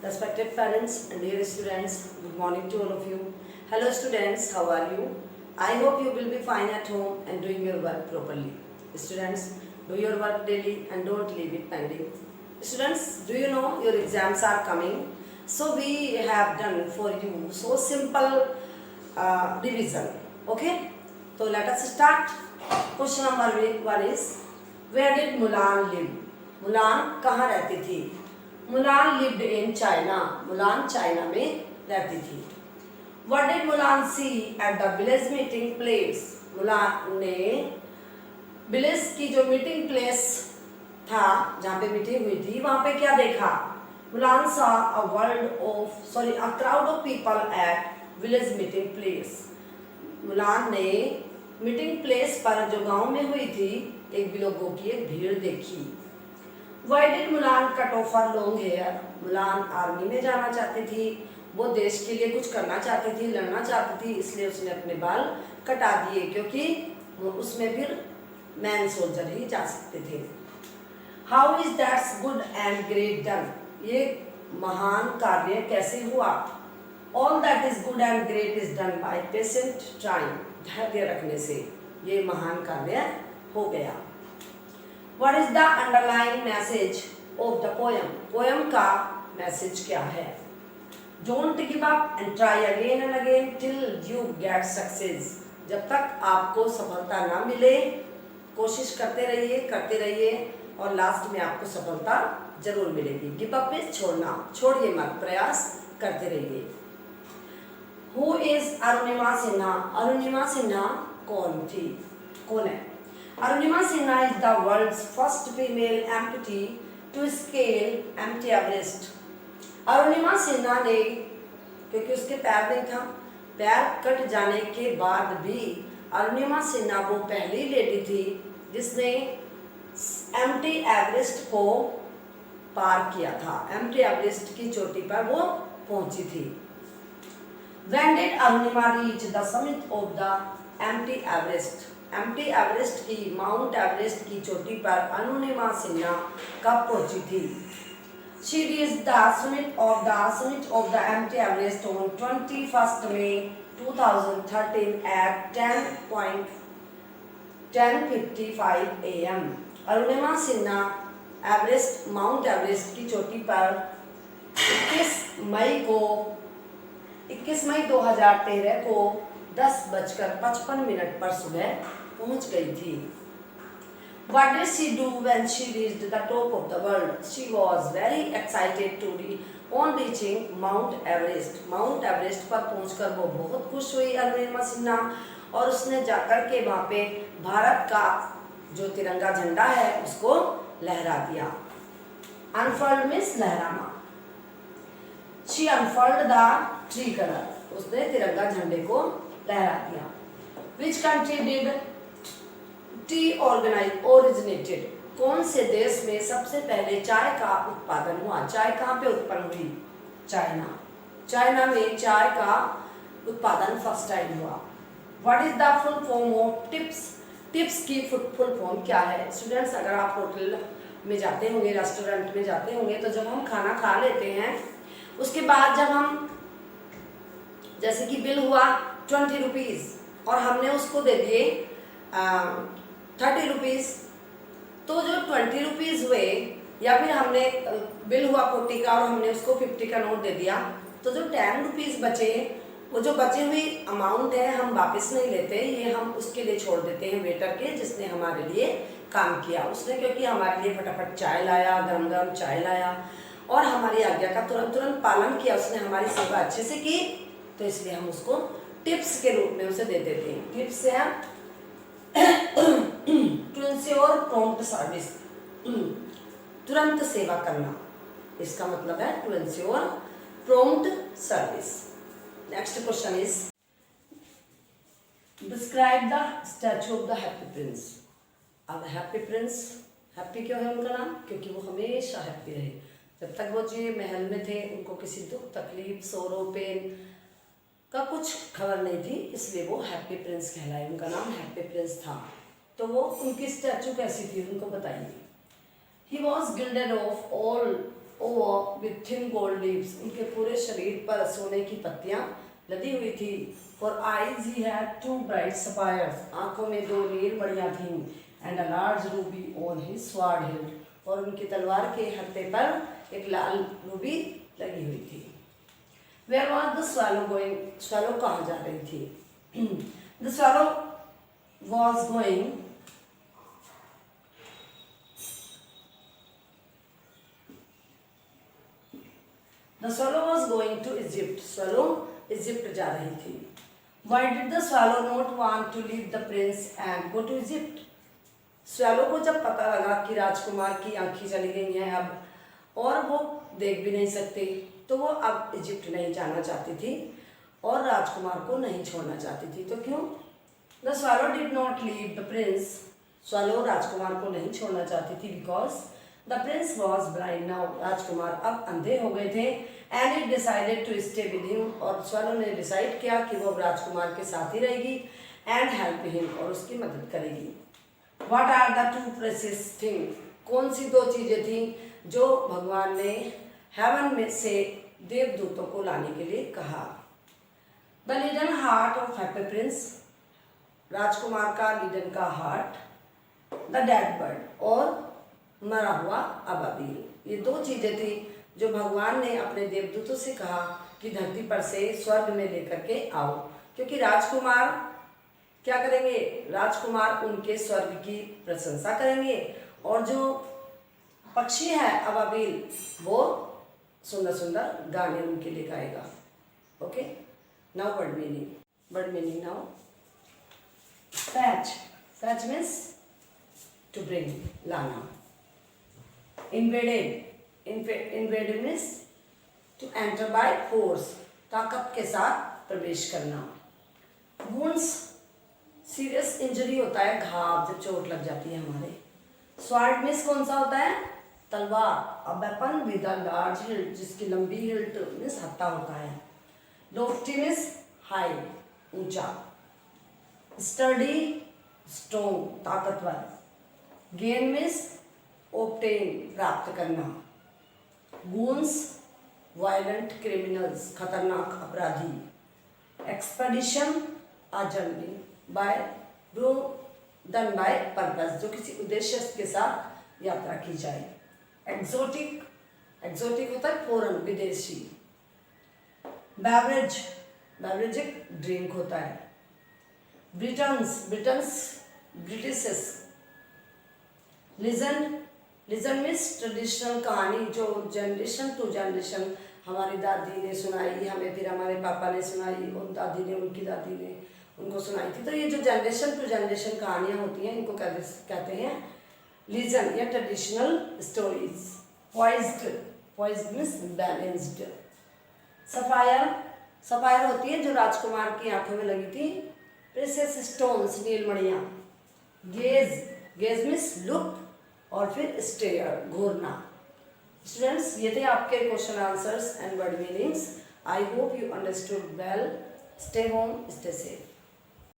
Respected parents and dear students, good morning to all of you. Hello students, how are you? I hope you will be fine at home and doing your work properly. Students, do your work daily and don't leave it pending. Students, do you know your exams are coming? So we have done for you so simple revision. Okay? So let us start. Question number 1 is, where did Mulan live? Mulan कहाँ रहती थी? Mulan lived in China. Mulan China में रहती थी. What did Mulan see at the village meeting place? Mulan ने village की जो meeting place था जहाँ पे मीटिंग हुई थी वहाँ पे क्या देखा? Mulan saw a crowd of people at village meeting place. Mulan ने मीटिंग प्लेस पर जो गांव में हुई थी एक लोगों की एक भीड़ देखी. Why did Mulan cut off her long hair? Mulan army में जाना चाहती थी, वो देश के लिए कुछ करना चाहती थी, लड़ना चाहती थी, इसलिए उसने अपने बाल कटा दिए क्योंकि उसमें फिर मैन सोल्जर ही जा सकते थे. How is that's good and great done? ये महान कार्य कैसे हुआ? All that is good and great is done by patient time. धैर्य रखने से ये महान कार्य हो गया. What is the underlying message of the poem? Poem का मैसेज क्या है? Don't give up and try again and again till you get success. जब तक आपको सफलता ना मिले कोशिश करते रहिए और लास्ट में आपको सफलता जरूर मिलेगी. गिव अप इज छोड़ना, छोड़िए मत, प्रयास करते रहिए. Who is Arunima Sinha? अरुणिमा सिन्हा कौन है? Arunima Sinha is the world's first female amputee to scale Mount Everest. Arunima Sinha ने, क्योंकि उसके पैर नहीं था, पैर कट जाने के बाद भी अरुणिमा सिन्हा वो पहली लेडी थी जिसने एम्प्टी एवरेस्ट को पार किया था. एम्प्टी एवरेस्ट की चोटी पर वो पहुंची थी. When did Arunima reach the summit of the empty Everest? Empty Everest की, माउंट एवरेस्ट की चोटी पर अरुणिमा सिन्हा कब पहुंची थी? She reached the summit of the empty Everest on 21st May 2013 at 10:55 AM. Arunima Sinha mount Everest की चोटी पर 21 मई 2013 को 10:55 पर सुबह पहुंच गई थी. What did she do when she reached the top of the world? She was very excited on reaching Mount Everest. Mount Everest पर पहुंचकर वो बहुत खुश हुई अरुणिमा सिन्हा और उसने जाकर के वहाँ पे भारत का जो तिरंगा झंडा है उसको लहरा दिया. Unfurled means लहराना. She unfurled the tricolor. उसने तिरंगा झंडे को लहरा दिया. Which country did tea originated? कौन से देश में सबसे पहले चाय का उत्पादन हुआ? चाय कहाँ पे उत्पन्न हुई? चाइना में चाय का उत्पादन फर्स्ट टाइम हुआ. What is the full form of tips? Tips की फुल फॉर्म क्या है? स्टूडेंट्स, अगर आप होटल में जाते होंगे, रेस्टोरेंट में जाते होंगे तो जब हम खाना खा लेते हैं उसके बाद जब हम, जैसे कि बिल हुआ 20 रुपीज़ और हमने उसको दे दिए 30 रुपीज़, तो जो 20 रुपीज़ हुए या फिर हमने बिल हुआ 40 का और हमने उसको 50 का नोट दे दिया, तो जो 10 रुपीज़ बचे, वो जो बची हुई अमाउंट है हम वापस नहीं लेते, ये हम उसके लिए छोड़ देते हैं वेटर के, जिसने हमारे लिए काम किया. उसने क्योंकि हमारे लिए फटाफट चाय लाया, गरम गरम चाय लाया और हमारी आज्ञा का तुरंत पालन किया, उसने हमारी सेवा अच्छे से की, तो इसलिए हम उसको टिप्स के रूप में उसे दे देते हैं. टिप्स है टू इंश्योर प्रॉम्प्ट सर्विस, तुरंत सेवा करना, इसका मतलब है to ensure prompt service. Next question is, describe the statue of the Happy Prince. अब हैप्पी प्रिंस, हैप्पी क्यों है उनका नाम? क्योंकि वो हमेशा हैप्पी रहे. जब तक वो जी महल में थे उनको किसी दुख तकलीफ सोरो पेन का कुछ खबर नहीं थी, इसलिए वो हैप्पी प्रिंस कहलाए. उनका नाम हैप्पी प्रिंस था. तो वो उनकी स्टैचू कैसी थी उनको बताइए. He was gilded of all over with thin gold leaves, उनके पूरे शरीर पर सोने की पत्तियां लदी हुई थी। For eyes he had two bright sapphires, आंखों में 2 नील मणियां थीं। And a large ruby on his sword hilt, और उनकी तलवार के हत्थे पर एक लाल रूबी लगी हुई थी। Where was the swallow going, swallow कहाँ जा रही थी? The swallow was going The swallow was going to Egypt. Swallow Egypt जा रही थी। Why did the swallow not want to leave the prince and go to Egypt? Swallow को जब पता लगा कि राजकुमार की आंखें चली गई हैं अब और वो देख भी नहीं सकते, तो वो अब इजिप्ट नहीं जाना चाहती थी और राजकुमार को नहीं छोड़ना चाहती थी। तो क्यों? The swallow did not leave the prince. Swallow राजकुमार को नहीं छोड़ना चाहती थी because the prince was blind now, राजकुमार अब अंधे हो गए थे। And it decided to stay with him, और स्वैलो ने डिसाइड किया कि वो राजकुमार के साथ ही रहेगी। एंड हेल्प हिम, और उसकी मदद करेगी। What are the two precious thing, कौन सी 2 चीज़ें थीं जो भगवान ने हेवन में से देवदूतों को लाने के लिए कहा? The leaden heart of happy prince, राजकुमार का लिडन का हार्ट। द डेड बर्ड, और मरा हुआ अबाबील। ये 2 चीज़ें थी जो भगवान ने अपने देवदूतों से कहा कि धरती पर से स्वर्ग में लेकर के आओ, क्योंकि राजकुमार क्या करेंगे? राजकुमार उनके स्वर्ग की प्रशंसा करेंगे, और जो पक्षी है अबाबील वो सुंदर सुंदर गाने उनके लिए गाएगा। Okay, now word meaning now. Fetch means to bring, लाना। Invaded means to enter by force, ताकत के साथ प्रवेश करना। वुंड्स सीरियस इंजरी होता है, घाव, जब चोट लग जाती है हमारे। स्वॉर्ड मीन्स कौन सा होता है? तलवार। A weapon with a large hilt, जिसकी लंबी हिल्ट मीन्स हत्था होता है। लोफ्टी मीन्स हाई, ऊंचा। स्टडी स्ट्रॉन्ग, ताकतवर। गेन मीन्स ऑब्टेन, प्राप्त करना। गूंस वायलेंट क्रिमिनल्स, खतरनाक अपराधी। Expedition a journey by done by purpose, जो किसी उद्देश्य के साथ यात्रा की जाए। एक्सोटिक होता है फॉरेन, विदेशी। बेवरेज एक ड्रिंक होता है। ब्रिटिश। लिजन मीन्स ट्रेडिशनल, कहानी जो जनरेशन टू जनरेशन हमारी दादी ने सुनाई हमें, फिर हमारे पापा ने सुनाई, उन दादी ने, उनकी दादी ने उनको सुनाई थी। तो ये जो जनरेशन टू जनरेशन कहानियाँ होती हैं इनको कहते हैं लिजन या traditional stories. Poised means balanced. Sapphire होती है जो राजकुमार की आंखों में लगी थी। प्रेशियस स्टोन्स, नीलमणियाँ। गेज मीन्स लुक, और फिर स्टेयर, घूरना। स्टूडेंट्स, ये थे आपके question answers and word meanings. I hope you understood well. Stay home, stay safe.